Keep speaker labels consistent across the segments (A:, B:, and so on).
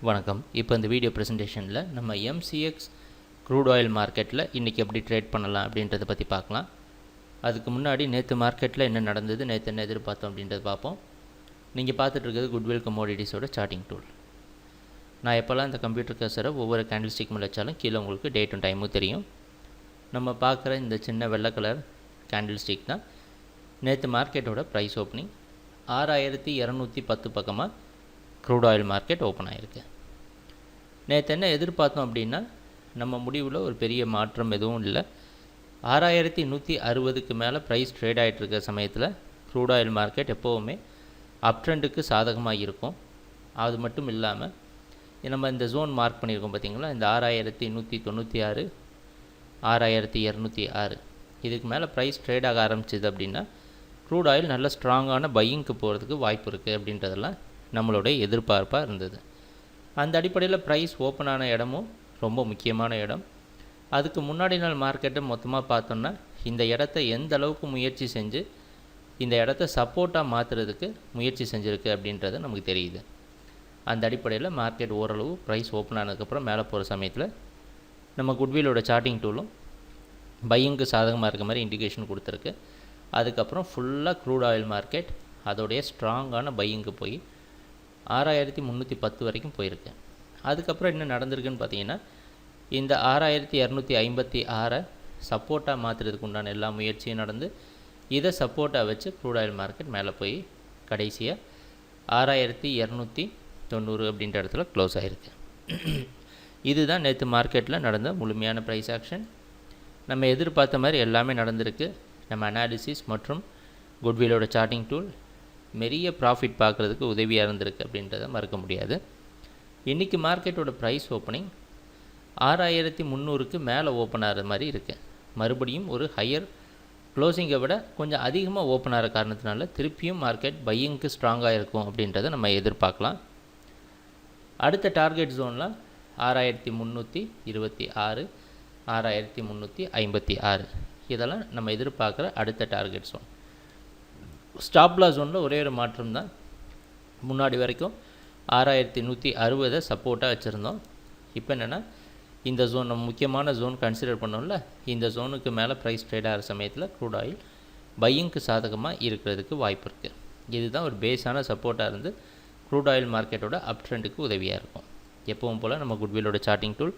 A: வணக்கம். இப்போ இந்த வீடியோ ப்ரெசன்டேஷனில் நம்ம எம்சிஎக்ஸ் க்ரூட் ஆயில் மார்க்கெட்டில் இன்றைக்கி எப்படி ட்ரேட் பண்ணலாம் அப்படின்றத பற்றி பார்க்கலாம். அதுக்கு முன்னாடி நேற்று மார்க்கெட்டில் என்ன நடந்தது, நேற்று என்ன எதிர்பார்த்தோம் அப்படின்றத பார்ப்போம். நீங்கள் பார்த்துட்டு இருக்கிறது குட்வில் கமோடிட்டிஸோட சார்ட்டிங் டூல். நான் எப்போல்லாம் இந்த கம்ப்யூட்டர் கர்சரை ஒவ்வொரு கேண்டில் ஸ்டிக் மேலே வச்சாலும் கீழே உங்களுக்கு டேட்டும் டைமும் தெரியும். நம்ம பார்க்குற இந்த சின்ன வெள்ளை கலர் கேண்டில் ஸ்டிக் தான் நேற்று மார்க்கெட்டோட ப்ரைஸ் ஓப்பனிங். 6210 பக்கமாக க்ரூட் ஆயில் மார்க்கெட் ஓப்பன் ஆகிருக்கு. நேற்று என்ன எதிர்பார்த்தோம் அப்படின்னா, நம்ம முடிவில் ஒரு பெரிய மாற்றம் எதுவும் இல்லை. 6160க்கு மேலே ப்ரைஸ் ட்ரேட் ஆகிட்டு இருக்க சமயத்தில் க்ரூட் ஆயில் மார்க்கெட் எப்போவுமே அப் ட்ரெண்டுக்கு சாதகமாக இருக்கும். அது மட்டும் இல்லாமல் நம்ம இந்த ஜோன் மார்க் பண்ணியிருக்கோம் பார்த்திங்களா, இந்த 6196 6206 இதுக்கு மேலே ப்ரைஸ் ட்ரேட் ஆக ஆரம்பிச்சிது அப்படின்னா க்ரூட் ஆயில் நல்ல ஸ்ட்ராங்கான பையிங்க்கு போகிறதுக்கு வாய்ப்பு இருக்குது அப்படின்றதெல்லாம் நம்மளுடைய எதிர்பார்ப்பாக இருந்தது. அந்த அடிப்படையில் ப்ரைஸ் ஓப்பன் ஆன இடமும் ரொம்ப முக்கியமான இடம். அதுக்கு முன்னாடி நாள் மார்க்கெட்டை மொத்தமாக பார்த்தோன்னா இந்த இடத்த எந்த அளவுக்கு முயற்சி செஞ்சு இந்த இடத்த சப்போர்ட்டாக மாற்றுறதுக்கு முயற்சி செஞ்சுருக்கு அப்படின்றது நமக்கு தெரியுது. அந்த அடிப்படையில் மார்க்கெட் ஓரளவு ப்ரைஸ் ஓப்பன் ஆனதுக்கப்புறம் மேலே போகிற சமயத்தில் நம்ம குட்விலோட சார்ட்டிங் டூலும் பையிங்க்கு சாதகமாக இருக்க மாதிரி இண்டிகேஷன் கொடுத்துருக்கு. அதுக்கப்புறம் ஃபுல்லாக க்ரூட் ஆயில் மார்க்கெட் அதோடைய ஸ்ட்ராங்கான பையிங்க்கு போய் 6310 வரைக்கும் போயிருக்கு. அதுக்கப்புறம் என்ன நடந்திருக்குன்னு பார்த்தீங்கன்னா, இந்த 6256 சப்போர்ட்டாக மாற்றுறதுக்கு உண்டான எல்லா முயற்சியும் நடந்து இதை சப்போர்ட்டாக வச்சு க்ரூட் ஆயில் மார்க்கெட் மேலே போய் கடைசியாக 6290 அப்படின்ற இடத்துல க்ளோஸ் ஆகிருக்கு. இதுதான் நேற்று மார்க்கெட்டில் நடந்த முழுமையான ப்ரைஸ் ஆக்ஷன். நம்ம எதிர்பார்த்த மாதிரி எல்லாமே நடந்திருக்கு. நம்ம அனாலிசிஸ் மற்றும் குட்விலோட சார்ட்டிங் டூல் நிறைய ப்ராஃபிட் பார்க்குறதுக்கு உதவியாக இருந்திருக்கு அப்படின்றத மறக்க முடியாது. இன்றைக்கி மார்க்கெட்டோட ப்ரைஸ் ஓப்பனிங் 6300க்கு மேலே ஓப்பன் ஆகிற மாதிரி இருக்குது. மறுபடியும் ஒரு ஹையர் க்ளோசிங்கை விட கொஞ்சம் அதிகமாக ஓப்பன் ஆகிற காரணத்தினால திருப்பியும் மார்க்கெட் பையிங்க்கு ஸ்ட்ராங்காக இருக்கும் அப்படின்றத நம்ம எதிர்பார்க்கலாம். அடுத்த டார்கெட் ஜோனில் 6326 6356 இதெல்லாம் நம்ம எதிர்பார்க்குற அடுத்த டார்கெட் ஜோன். ஸ்டாப்லாஸ் ஜோனில் ஒரே ஒரு மாற்றம் தான். முன்னாடி வரைக்கும் 6160 சப்போர்ட்டாக வச்சுருந்தோம். இப்போ என்னென்னா இந்த ஜோன் நம்ம முக்கியமான ஜோன் கன்சிடர் பண்ணோம்ல, இந்த ஜோனுக்கு மேலே ப்ரைஸ் ட்ரேட் ஆகிற சமயத்தில் க்ரூட் ஆயில் பையிங்க்கு சாதகமாக இருக்கிறதுக்கு வாய்ப்பு இருக்குது. இதுதான் ஒரு பேஸான சப்போர்ட்டாக இருந்து க்ரூட் ஆயில் மார்க்கெட்டோட அப் ட்ரெண்டுக்கு உதவியாக இருக்கும். எப்பவும் போல் நம்ம குட்விலோட சார்ட்டிங் டூல்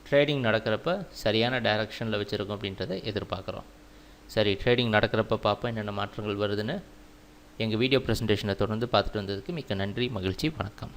A: ட்ரேடிங் நடக்கிறப்ப சரியான டைரக்ஷனில் வச்சுருக்கோம் அப்படின்றத எதிர்பார்க்குறோம். சரி, ட்ரேடிங் நடக்கிறப்ப பார்ப்போம் என்னென்ன மாற்றங்கள் வருதுன்னு. எங்கள் வீடியோ ப்ரெசன்டேஷனை தொடர்ந்து பார்த்துட்டு வந்ததுக்கு மிக்க நன்றி, மகிழ்ச்சி, வணக்கம்.